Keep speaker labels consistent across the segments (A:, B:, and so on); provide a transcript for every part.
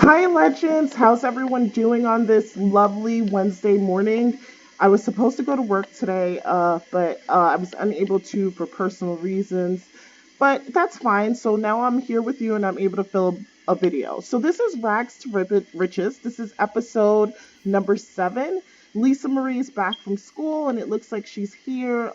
A: Hi, legends. How's everyone doing on this lovely Wednesday morning? I was supposed to go to work today, but I was unable to for personal reasons. But that's fine. So now I'm here with you and I'm able to film a video. So this is Rags to Riches. This is episode number 7. Lisa Marie's back from school and it looks like she's here.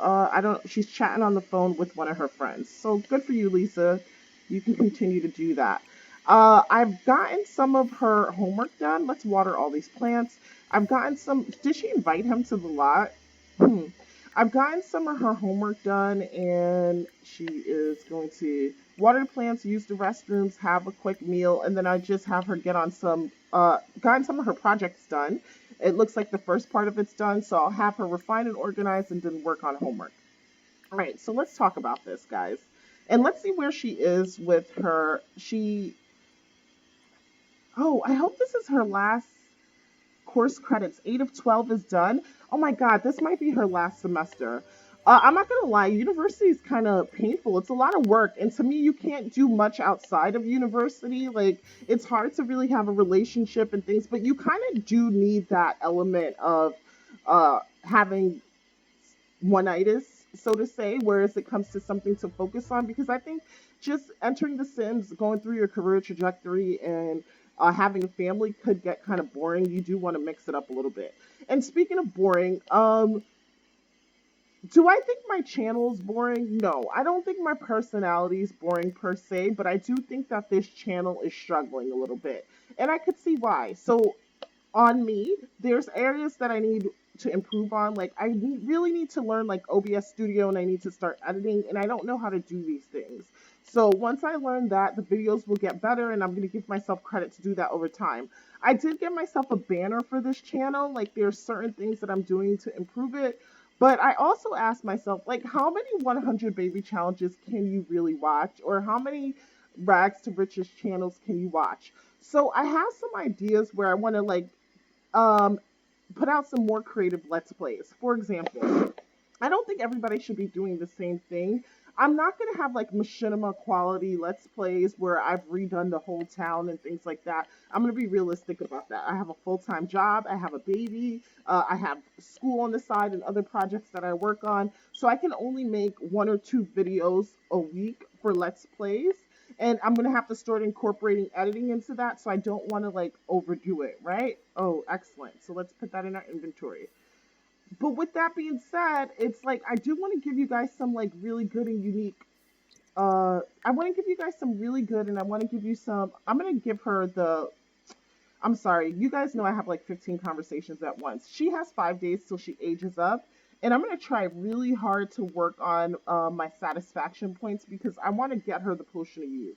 A: She's chatting on the phone with one of her friends. So good for you, Lisa. You can continue to do that. I've gotten some of her homework done. Let's water all these plants. I've gotten some. Did she invite him to the lot? Hmm. I've gotten some of her homework done, and she is going to water the plants, use the restrooms, have a quick meal, and then I just have her get on gotten some of her projects done. It looks like the first part of it's done, so I'll have her refine and organize and then work on homework. All right, so let's talk about this, guys. And let's see where she is with her. Oh, I hope this is her last course credits. 8 of 12 is done. Oh my God, this might be her last semester. I'm not gonna lie, university is kind of painful. It's a lot of work, and to me, you can't do much outside of university. Like, it's hard to really have a relationship and things, but you kind of do need that element of having one-itis, so to say, whereas it comes to something to focus on. Because I think just entering The Sims, going through your career trajectory, and having a family could get kind of boring. You do want to mix it up a little bit. And speaking of boring, do I think my channel is boring? No, I don't think my personality is boring per se, but I do think that this channel is struggling a little bit. And I could see why. So on me, there's areas that I need to improve on. Like really need to learn like OBS Studio, and I need to start editing, and I don't know how to do these things. So once I learn that, the videos will get better, and I'm going to give myself credit to do that over time. I did get myself a banner for this channel. Like there's certain things that I'm doing to improve it. But I also asked myself, like, how many 100 baby challenges can you really watch? Or how many rags to riches channels can you watch? So I have some ideas where I want to like um, put out some more creative let's plays. For example, I don't think everybody should be doing the same thing. I'm not going to have like machinima quality let's plays where I've redone the whole town and things like that. I'm going to be realistic about that. I have a full-time job, I have a baby, I have school on the side and other projects that I work on. So I can only make 1 or 2 videos a week for let's plays. And I'm going to have to start incorporating editing into that, so I don't want to like overdo it, right? Oh, excellent. So let's put that in our inventory. But with that being said, it's like I do want to give you guys some like really good and unique. I want to give you guys some really good, and I want to give you some. I'm gonna give her the. I'm sorry, you guys know I have like 15 conversations at once. She has 5 days till she ages up, and I'm gonna try really hard to work on my satisfaction points because I want to get her the potion of youth.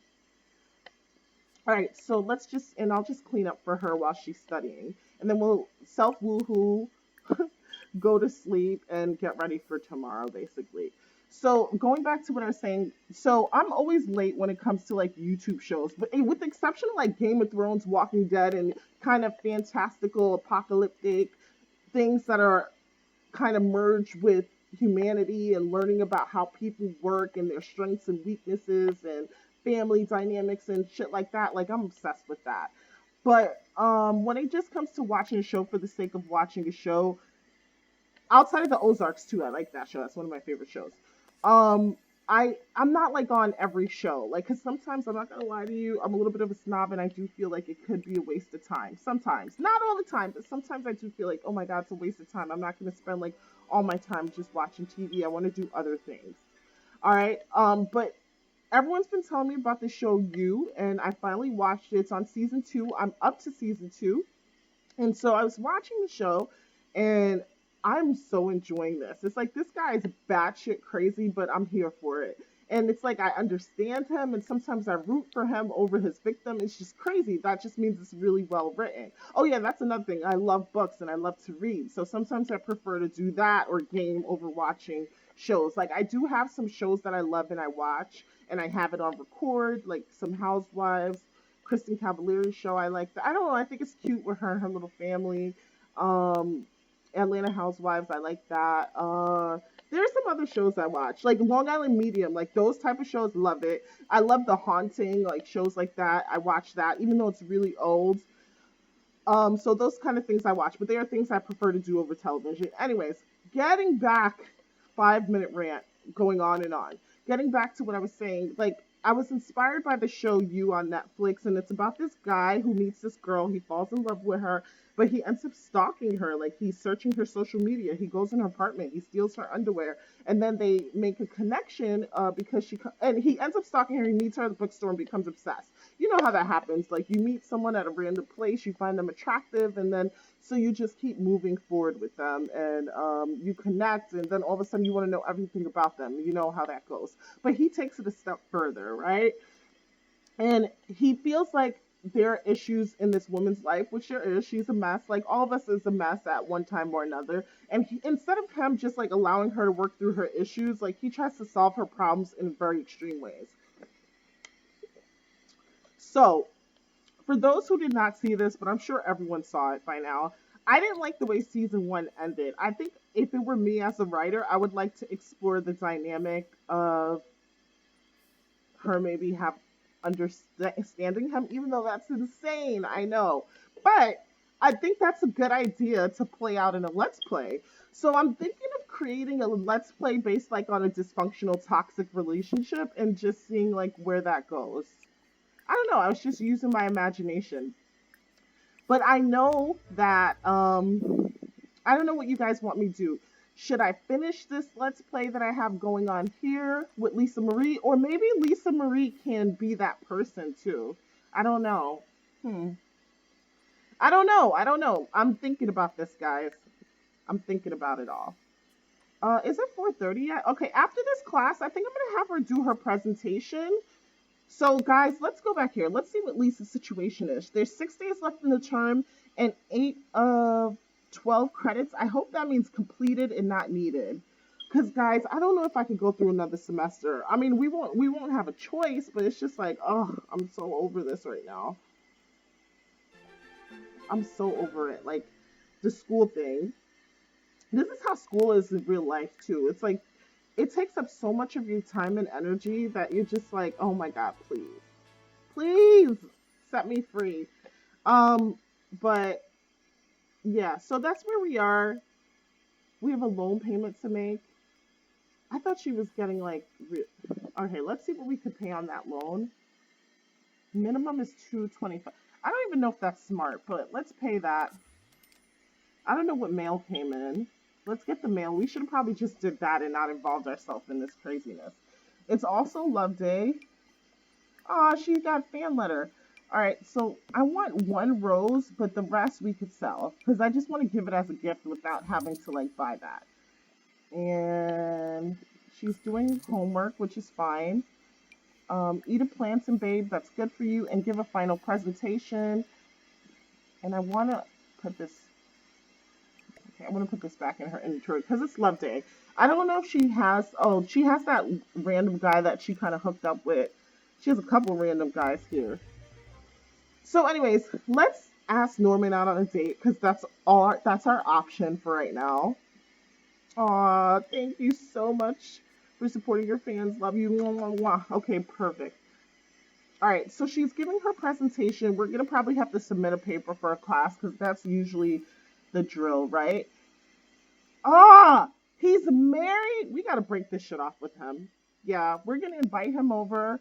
A: All right, so I'll just clean up for her while she's studying, and then we'll self woohoo, go to sleep, and get ready for tomorrow, basically. So going back to what I was saying, so I'm always late when it comes to like YouTube shows, but with the exception of like Game of Thrones, Walking Dead, and kind of fantastical, apocalyptic things that are kind of merged with humanity and learning about how people work and their strengths and weaknesses and family dynamics and shit like that. Like I'm obsessed with that. But when it just comes to watching a show for the sake of watching a show, outside of the Ozarks too, I like that show. That's one of my favorite shows. Um, I'm not like on every show, like, cause sometimes I'm not gonna lie to you, I'm a little bit of a snob, and I do feel like it could be a waste of time. Sometimes, not all the time, but sometimes I do feel like, oh my God, it's a waste of time. I'm not gonna spend like all my time just watching TV. I want to do other things. All right. But everyone's been telling me about the show You, and I finally watched it. It's on season 2. I'm up to season 2. And so I was watching the show, and I'm so enjoying this. It's like this guy is batshit crazy, but I'm here for it. And it's like I understand him, and sometimes I root for him over his victim. It's just crazy. That just means it's really well written. Oh yeah, that's another thing. I love books and I love to read. So sometimes I prefer to do that or game over watching shows. Like I do have some shows that I love and I watch, and I have it on record, like some Housewives, Kristen Cavallari's show. I like that. I don't know. I think it's cute with her and her little family. Um, Atlanta Housewives. I like that. There's some other shows I watch, like Long Island Medium, like those type of shows. Love it. I love the haunting, like shows like that. I watch that, even though it's really old. So those kind of things I watch, but they are things I prefer to do over television. Anyways, getting back, 5 minute rant going on and on. Getting back to what I was saying, like I was inspired by the show You on Netflix, and it's about this guy who meets this girl. He falls in love with her, but he ends up stalking her. Like he's searching her social media. He goes in her apartment. He steals her underwear, and then they make a connection because and he ends up stalking her. He meets her at the bookstore and becomes obsessed. You know how that happens. Like you meet someone at a random place, you find them attractive, and then so you just keep moving forward with them, and you connect, and then all of a sudden you want to know everything about them. You know how that goes. But he takes it a step further, right? And he feels like there are issues in this woman's life, which there is. She's a mess. Like all of us is a mess at one time or another. And instead of him just like allowing her to work through her issues, like he tries to solve her problems in very extreme ways. So for those who did not see this, but I'm sure everyone saw it by now, I didn't like the way season one ended. I think if it were me as a writer, I would like to explore the dynamic of her maybe have understanding him, even though that's insane. I know, but I think that's a good idea to play out in a let's play. So I'm thinking of creating a let's play based like on a dysfunctional toxic relationship and just seeing like where that goes. I don't know. I was just using my imagination. But I know that I don't know what you guys want me to do. Should I finish this let's play that I have going on here with Lisa Marie, or maybe Lisa Marie can be that person too? I don't know. Hmm. I don't know. I don't know. I'm thinking about this, guys. I'm thinking about it all. Is it 4:30 yet? Okay, after this class, I think I'm gonna have her do her presentation. So, guys, let's go back here. Let's see what Lisa's situation is. There's 6 days left in the term and 8 of 12 credits. I hope that means completed and not needed. Because, guys, I don't know if I could go through another semester. I mean, we won't have a choice, but it's just like, oh, I'm so over this right now. I'm so over it. Like the school thing. This is how school is in real life too. It's like it takes up so much of your time and energy that you're just like, oh my god, please, please set me free. Um, but yeah, so that's where we are. We have a loan payment to make. I thought she was getting like, okay, let's see what we could pay on that loan. Minimum is 225. I don't even know if that's smart, but let's pay that. I don't know what mail came in. Let's get the mail. We should have probably just did that and not involved ourselves in this craziness. It's also Love Day. Aw, she got fan letter. All right, so I want one rose, but the rest we could sell because I just want to give it as a gift without having to like buy that. And she's doing homework, which is fine. Eat a plantain, babe. That's good for you. And give a final presentation. And I want to put this. Okay, I'm gonna put this back in her inventory because it's Love Day. I don't know if she has. Oh, she has that random guy that she kind of hooked up with. She has a couple random guys here. So, anyways, let's ask Norman out on a date because that's our option for right now. Aw, thank you so much for supporting your fans. Love you. Mwah, mwah, mwah. Okay, perfect. All right, so she's giving her presentation. We're gonna probably have to submit a paper for a class because that's usually the drill, right? Ah, he's married. We gotta break this shit off with him. Yeah, we're gonna invite him over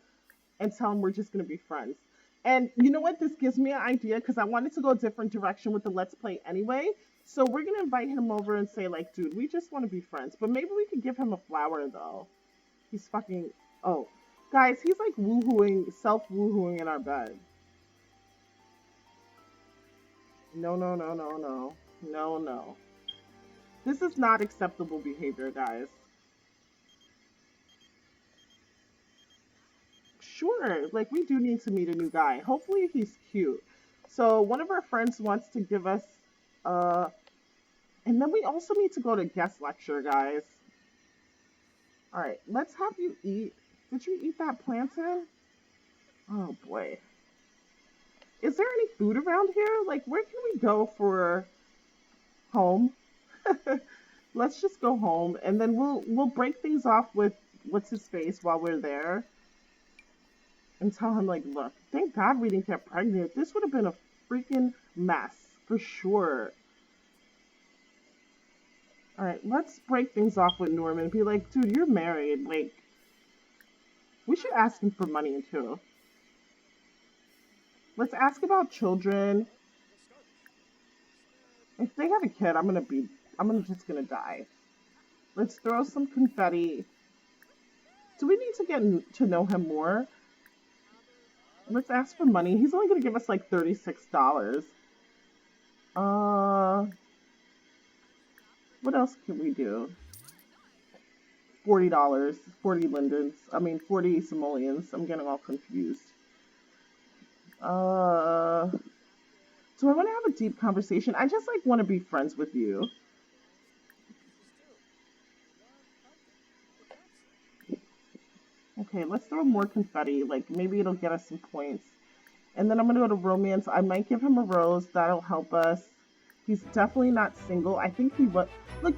A: and tell him we're just gonna be friends. And you know what? This gives me an idea because I wanted to go a different direction with the Let's Play anyway. So we're gonna invite him over and say, like, dude, we just want to be friends. But maybe we could give him a flower though. He's fucking. Oh, guys, he's like woohooing, self woohooing in our bed. No, no, no, no, no, no, no. This is not acceptable behavior, guys. Sure, like we do need to meet a new guy. Hopefully he's cute. So one of our friends wants to give us uh and then we also need to go to guest lecture, guys. All right, let's have you eat. Did you eat that plantain? Oh boy. Is there any food around here? Like where can we go for home? Let's just go home, and then we'll break things off with what's his face while we're there, and tell him like, look, thank God we didn't get pregnant. This would have been a freaking mess for sure. All right, let's break things off with Norman. Be like, dude, you're married. Like, we should ask him for money too. Let's ask about children. If they have a kid, I'm just gonna die. Let's throw some confetti. Do we need to get to know him more? Let's ask for money. He's only gonna give us like $36. Uh, what else can we do? $40, 40 lindens. I mean, 40 simoleons. I'm getting all confused. Uh, do I want to have a deep conversation? I just like want to be friends with you. Okay, let's throw more confetti. Like maybe it'll get us some points. And then I'm gonna go to romance. I might give him a rose. That'll help us. He's definitely not single. I think he was. Look,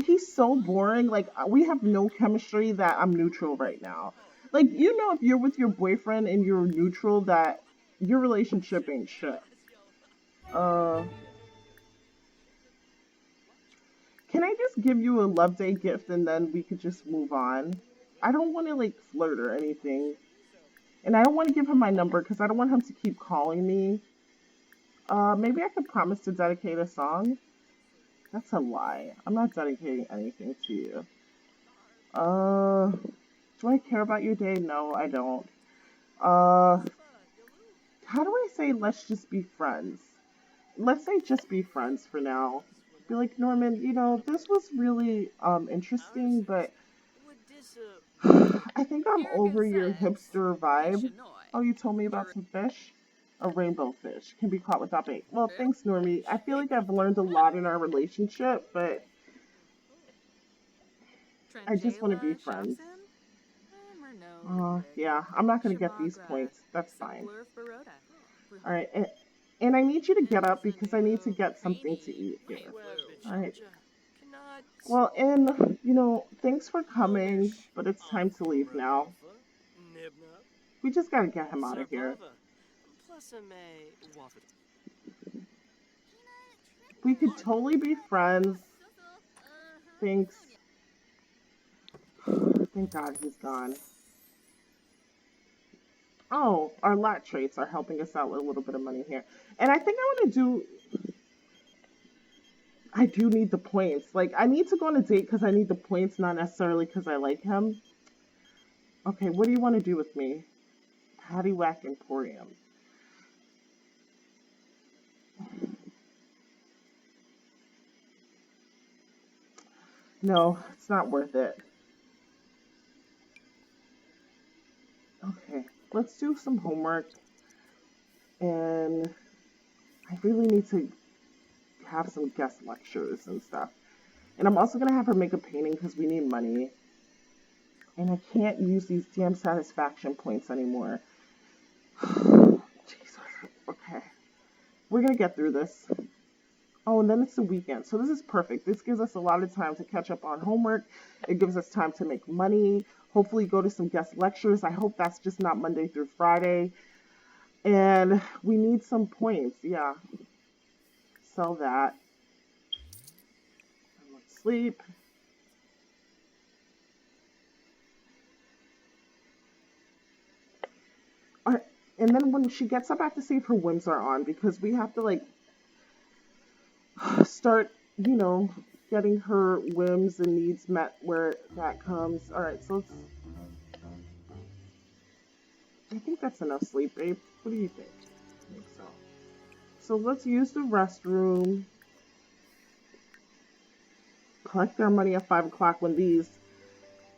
A: he's so boring. Like we have no chemistry that I'm neutral right now. Like if you're with your boyfriend and you're neutral, that your relationship ain't shit. Uh, can I just give you a love day gift and then we could just move on? I don't want to like flirt or anything, and I don't want to give him my number because I don't want him to keep calling me. Maybe I could promise to dedicate a song. That's a lie. I'm not dedicating anything to you. Uh, do I care about your day? No, I don't. Uh, how do I say let's just be friends? Let's say just be friends for now. Be like, Norman, this was really interesting, but I think I'm over your hipster vibe. Oh, you told me about some fish? A rainbow fish can be caught without bait. Well, thanks, Normie. I feel like I've learned a lot in our relationship, but I just want to be friends. Yeah, I'm not going to get these points. That's fine. All right, and I need you to get up because I need to get something to eat here. All right. Well, and, thanks for coming, but it's time to leave now. We just got to get him out of here. We could totally be friends. Thanks. Thank God he's gone. Oh, our lot traits are helping us out with a little bit of money here. And I think I do need the points. Like, I need to go on a date because I need the points, not necessarily because I like him. Okay, what do you want to do with me? Paddywhack Emporium. No, it's not worth it. Okay, let's do some homework. And I really need to have some guest lectures and stuff. And I'm also going to have her make a painting because we need money. And I can't use these damn satisfaction points anymore. Jesus. Okay. We're going to get through this. Oh, and then it's the weekend. So this is perfect. This gives us a lot of time to catch up on homework. It gives us time to make money. Hopefully go to some guest lectures. I hope that's just not Monday through Friday. And we need some points. Yeah. Sell that. And let's sleep. All right. And then when she gets up, I have to see if her whims are on because we have to like start, getting her whims and needs met where that comes. All right, so I think that's enough sleep, babe. What do you think? I think so. So let's use the restroom. Collect our money at 5 o'clock when these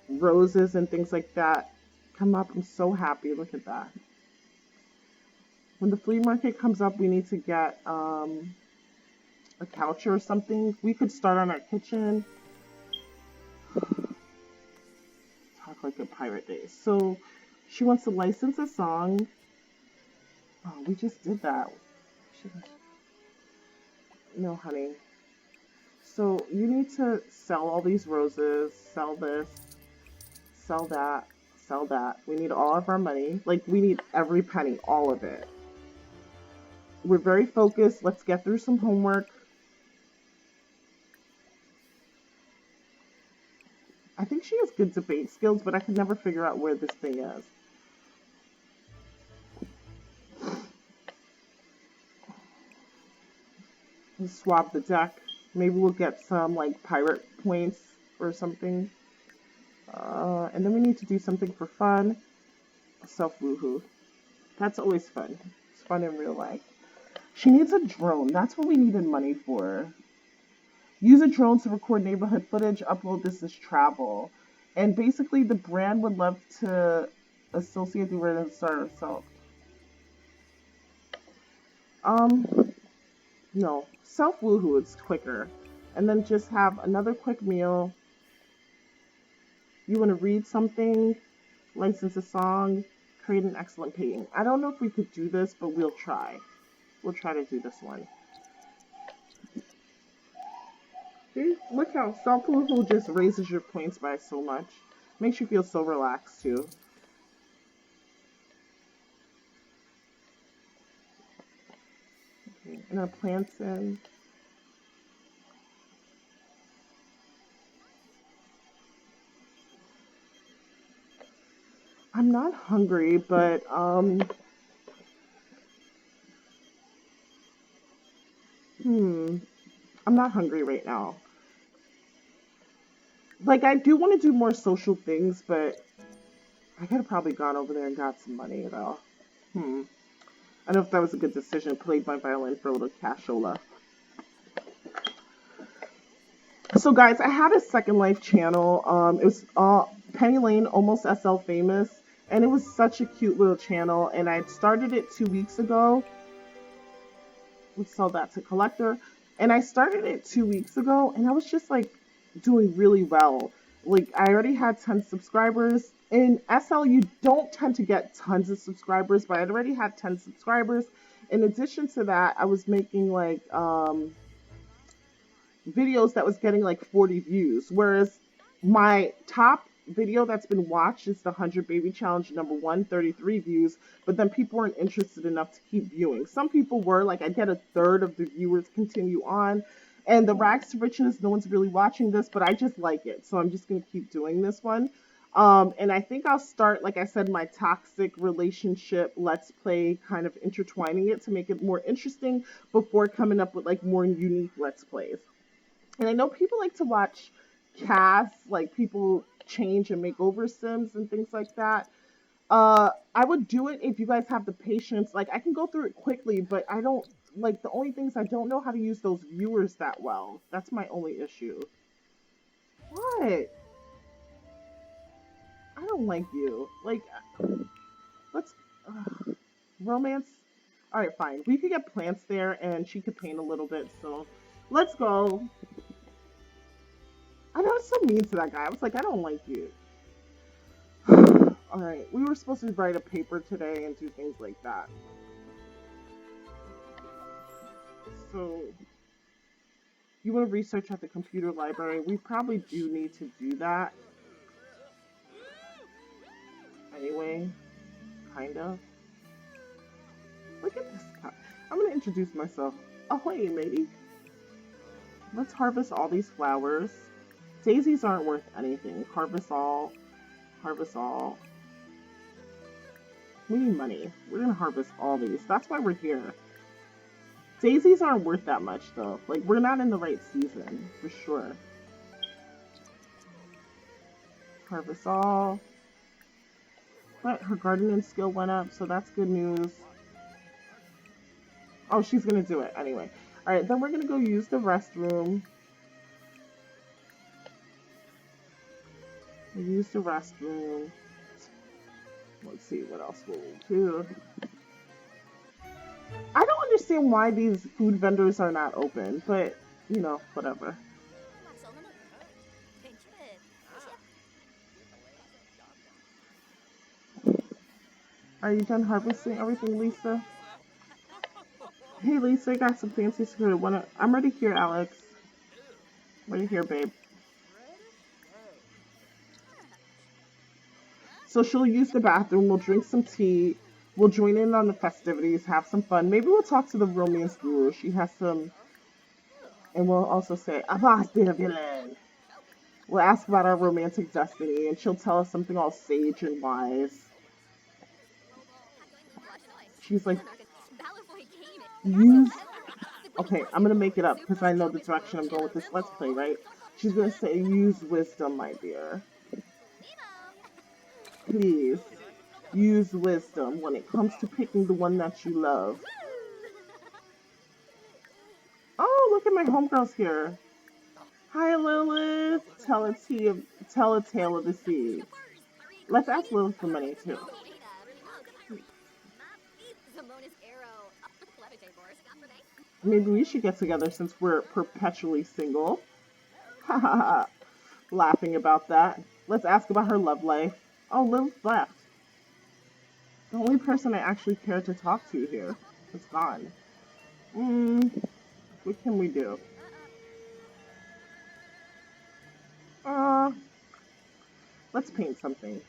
A: roses and things like that come up. I'm so happy. Look at that. When the flea market comes up, we need to get a couch or something. We could start on our kitchen. Talk like a pirate day. So she wants to license a song. Oh, we just did that. No, honey. So you need to sell all these roses, sell this, sell that, sell that. We need all of our money. Like, we need every penny, all of it. We're very focused. Let's get through some homework. I think she has good debate skills, but I could never figure out where this thing is. Let's swap the deck. Maybe we'll get some, like, pirate points or something. And then we need to do something for fun. Self-woohoo. That's always fun. It's fun in real life. She needs a drone. That's what we needed money for. Use a drone to record neighborhood footage. Upload this as travel. And basically, the brand would love to associate the word and start herself. No. Self-woohoo, it's quicker. And then just have another quick meal. You want to read something, license a song, create an excellent painting. I don't know if we could do this, but we'll try. We'll try to do this one. See? Look how self-woohoo just raises your points by so much. Makes you feel so relaxed, too. Okay, and our plants in. I'm not hungry, but I'm not hungry right now. Like, I do want to do more social things, but I could have probably gone over there and got some money, though. I don't know if that was a good decision. Played my violin for a little cashola. So, guys, I had a Second Life channel. It was Penny Lane, almost SL famous. And it was such a cute little channel. And I started it 2 weeks ago. Let's sell that to collector. And I started it 2 weeks ago. And I was just, like, doing really well. Like, I already had 10 subscribers. In SL, you don't tend to get tons of subscribers. But I already had 10 subscribers. In addition to that, I was making, like, videos that was getting like 40 views, whereas my top video that's been watched is the 100 baby challenge #1, 33 views, but then people weren't interested enough to keep viewing. Some people were, like, I get a third of the viewers continue on, and the rags to riches, no one's really watching this, but I just like it, so I'm just gonna keep doing this one. And I think I'll start, like I said, my toxic relationship let's play, kind of intertwining it to make it more interesting before coming up with like more unique let's plays. And I know people like to watch casts, like people change and make over Sims and things like that. I would do it if you guys have the patience. Like, I can go through it quickly, but I don't, like, the only thing is I don't know how to use those viewers that well. That's my only issue. What? I don't like you. Like, let's, romance. All right, fine. We could get plants there, and she could paint a little bit, so let's go. I know, I was so mean to that guy. I was like, I don't like you. Alright, we were supposed to write a paper today and do things like that. So, you want to research at the computer library? We probably do need to do that. Anyway, kind of. Look at this guy. I'm going to introduce myself. Ahoy, lady. Let's harvest all these flowers. Daisies aren't worth anything. Harvest all. Harvest all. We need money. We're gonna harvest all these. That's why we're here. Daisies aren't worth that much, though. Like, we're not in the right season, for sure. Harvest all. But her gardening skill went up, so that's good news. Oh, she's gonna do it anyway. Alright, then we're gonna go use the restroom. Use the restroom. Let's see what else we'll do. I don't understand why these food vendors are not open, but, you know, whatever. Are you done harvesting everything, Lisa? Hey, Lisa, I got some fancy skirt. I'm ready here, Alex. Right here, babe. So she'll use the bathroom, we'll drink some tea, we'll join in on the festivities, have some fun. Maybe we'll talk to the romance guru. She has some, and we'll also say, abrubtly, villain. We'll ask about our romantic destiny, and she'll tell us something all sage and wise. She's like, use. Okay, I'm gonna make it up because I know the direction I'm going with this Let's Play, right? She's gonna say, use wisdom, my dear. Please, use wisdom when it comes to picking the one that you love. Oh, look at my homegirls here. Hi, Lilith. Tell a tale of the sea. Let's ask Lilith for money, too. Maybe we should get together since we're perpetually single. Ha ha ha. Laughing about that. Let's ask about her love life. Oh, Lilith left. The only person I actually care to talk to here is gone. What can we do? Uh, let's paint something.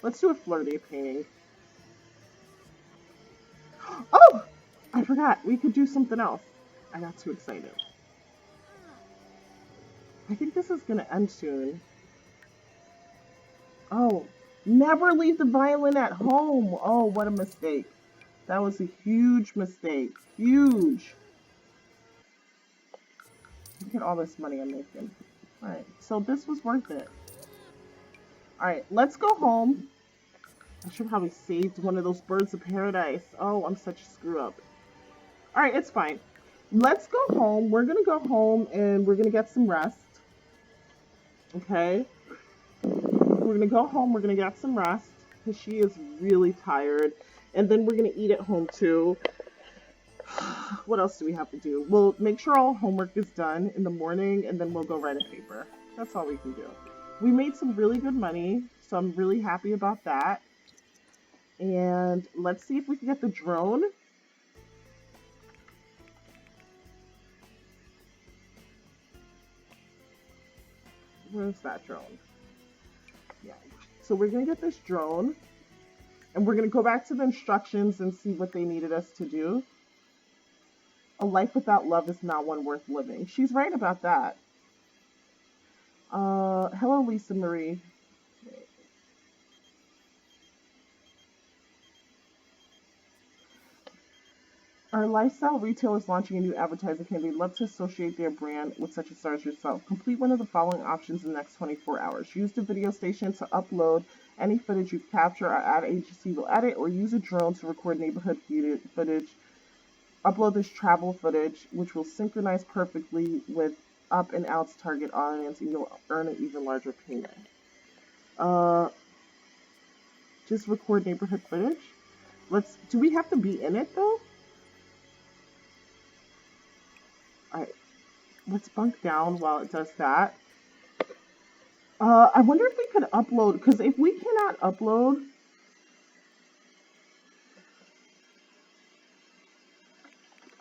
A: Let's do a flirty painting. Oh! I forgot. We could do something else. I got too excited. I think this is gonna end soon. Oh, never leave the violin at home. Oh, what a mistake. That was a huge mistake. Huge. Look at all this money I'm making. Alright, so this was worth it. Alright, let's go home. I should probably saved one of those birds of paradise. Oh, I'm such a screw up. Alright, it's fine. Let's go home. We're gonna go home and we're gonna get some rest. Okay? We're gonna go home, we're gonna get some rest. Because she is really tired. And then we're gonna eat at home too. What else do we have to do? We'll make sure all homework is done in the morning and then we'll go write a paper. That's all we can do. We made some really good money, so I'm really happy about that. And let's see if we can get the drone. Where's that drone? Yeah. So we're gonna get this drone and we're gonna go back to the instructions and see what they needed us to do. A life without love is not one worth living. She's right about that. Hello, Lisa Marie. Our lifestyle retailer is launching a new advertising campaign. They'd love to associate their brand with such a star as yourself. Complete one of the following options in the next 24 hours. Use the video station to upload any footage you've captured. Our ad agency will edit, or use a drone to record neighborhood footage. Upload this travel footage, which will synchronize perfectly with up and out's target audience, and you'll earn an even larger payment. Just record neighborhood footage. Do we have to be in it though? Alright, let's bunk down while it does that. I wonder if we could upload, because if we cannot upload,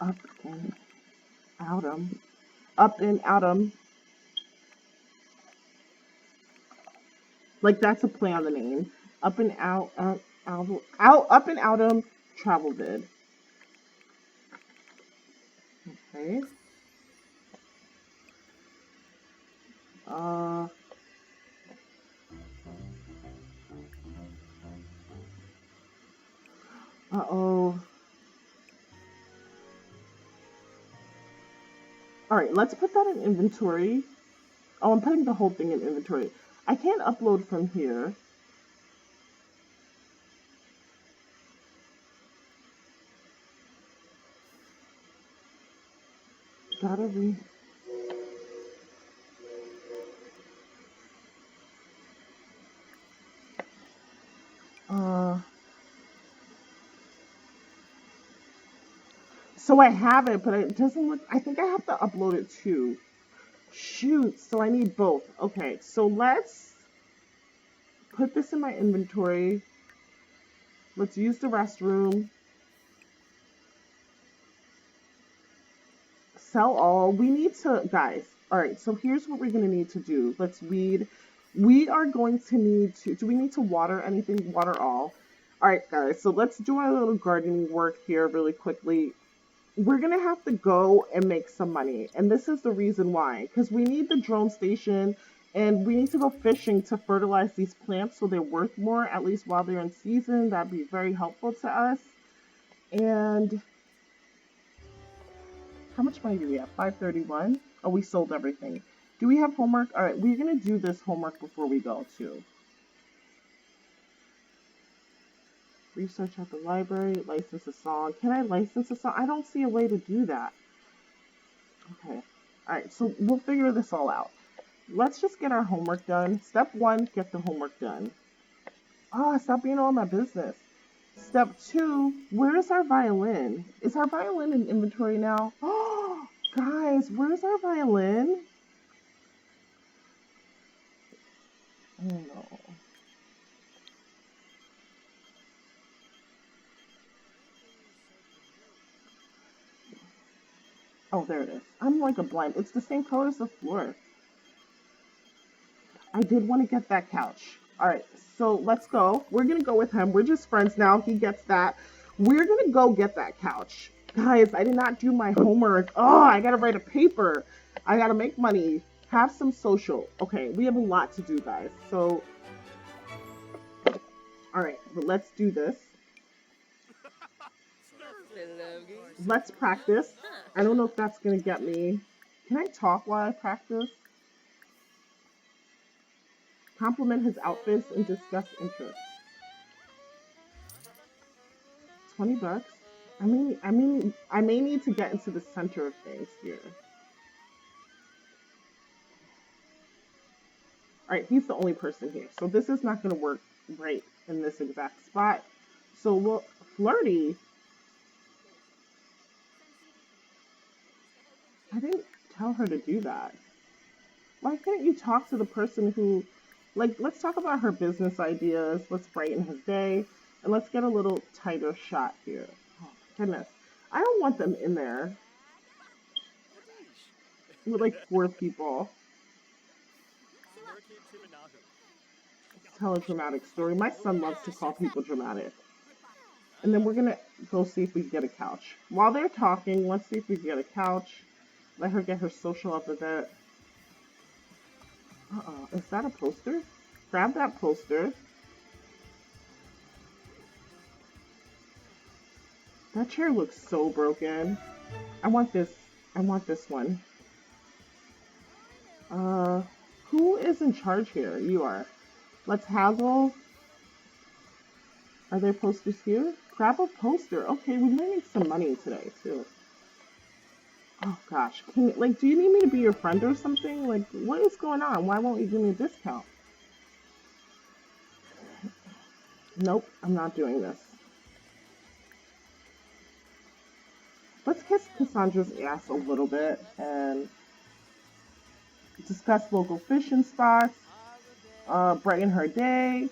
A: up and outum, like that's a play on the name. Up and up and outum travel vid. Okay. Uh-oh. Alright, let's put that in inventory. Oh, I'm putting the whole thing in inventory. I can't upload from here. Gotta be. So I have it, but it doesn't look. I think I have to upload it too. Shoot, so I need both. Okay, so let's put this in my inventory. Let's use the restroom. Sell all. We need to, guys. All right. So here's what we're gonna need to do. Let's weed. We are going to need to. Do we need to water anything? Water all. All right, guys. So let's do our little gardening work here really quickly. We're gonna have to go and make some money, and this is the reason why. Because we need the drone station, and we need to go fishing to fertilize these plants so they're worth more, at least while they're in season. That'd be very helpful to us. And how much money do we have? 531. Oh, we sold everything. Do we have homework? All right, we're gonna do this homework before we go too. Research at the library, license a song. Can I license a song? I don't see a way to do that. Okay. All right, so we'll figure this all out. Let's just get our homework done. Step 1, get the homework done. Ah, stop being all my business. Step 2, where's our violin? Is our violin in inventory now? Oh, guys, where's our violin? Oh no. Oh, there it is. I'm like a blind. It's the same color as the floor. I did want to get that couch. All right, so let's go. We're going to go with him. We're just friends now. He gets that. We're going to go get that couch. Guys, I did not do my homework. Oh, I got to write a paper. I got to make money. Have some social. Okay, we have a lot to do, guys. So, all right, but let's do this. Let's practice. I don't know if that's going to get me. Can I talk while I practice? Compliment his outfits and discuss interests. $20. I may need to get into the center of things here. All right, he's the only person here, so this is not going to work right in this exact spot. So we'll flirty. I didn't tell her to do that. Why can't you talk to the person who, like, let's talk about her business ideas. Let's brighten his day, and let's get a little tighter shot here. Oh, goodness. I don't want them in there with like 4 people. Tell a dramatic story. My son loves to call people dramatic. And then we're gonna go see if we can get a couch. While they're talking, let's see if we can get a couch. Let her get her social up a bit. Is that a poster? Grab that poster. That chair looks so broken. I want this one. Who is in charge here? You are. Let's haggle. Are there posters here? Grab a poster. Okay, we might need some money today too. Oh gosh, do you need me to be your friend or something? Like, what is going on? Why won't you give me a discount? Nope, I'm not doing this. Let's kiss Cassandra's ass a little bit and discuss local fishing spots, brighten her day,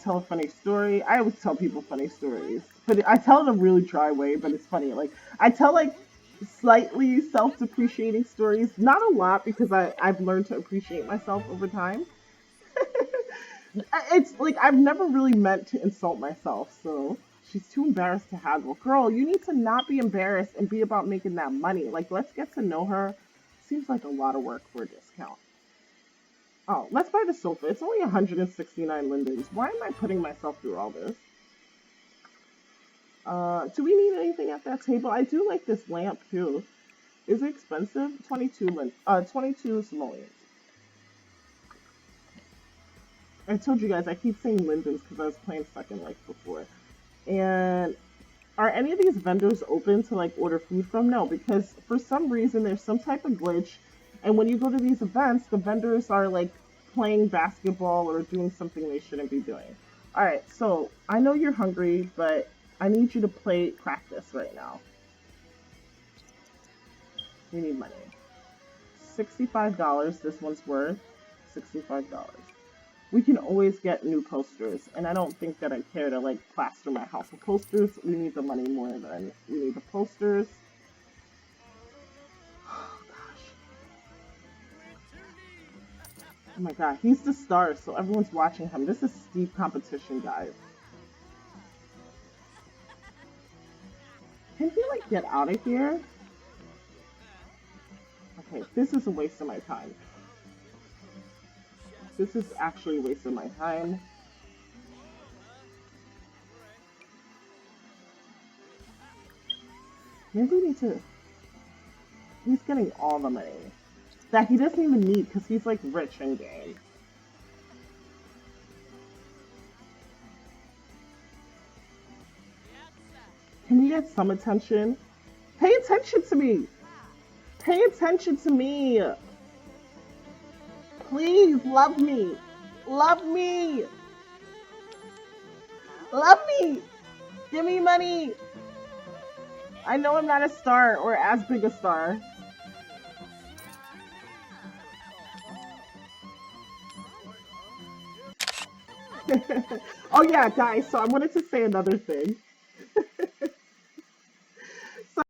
A: tell a funny story. I always tell people funny stories, but I tell in a really dry way, but it's funny. Like, I tell like slightly self-depreciating stories, not a lot because I've learned to appreciate myself over time. It's like I've never really meant to insult myself, so she's too embarrassed to haggle. Girl, you need to not be embarrassed and be about making that money. Like, let's get to know her. Seems like a lot of work for a discount. Oh, let's buy the sofa. It's only 169 lindens. Why am I putting myself through all this? Do we need anything at that table? I do like this lamp too. Is it expensive? 22 simoleons. I told you guys I keep saying lindens because I was playing Second Life before. And are any of these vendors open to like order food from? No, because for some reason there's some type of glitch, and when you go to these events, the vendors are like playing basketball or doing something they shouldn't be doing. All right, so I know you're hungry, but I need you to play practice right now. We need money. $65. This one's worth $65. We can always get new posters, and I don't think that I care to like plaster my house with posters. We need the money more than we need the posters. Oh gosh. Oh my god, he's the star, so everyone's watching him. This is steep competition, guys. Can he like get out of here? Okay, this is a waste of my time. This is actually a waste of my time. Maybe we need to. He's getting all the money that he doesn't even need because he's like rich in game. Can you get some attention? Pay attention to me. Pay attention to me. Please love me. Love me. Love me. Give me money. I know I'm not a star or as big a star. Oh yeah, guys, so I wanted to say another thing.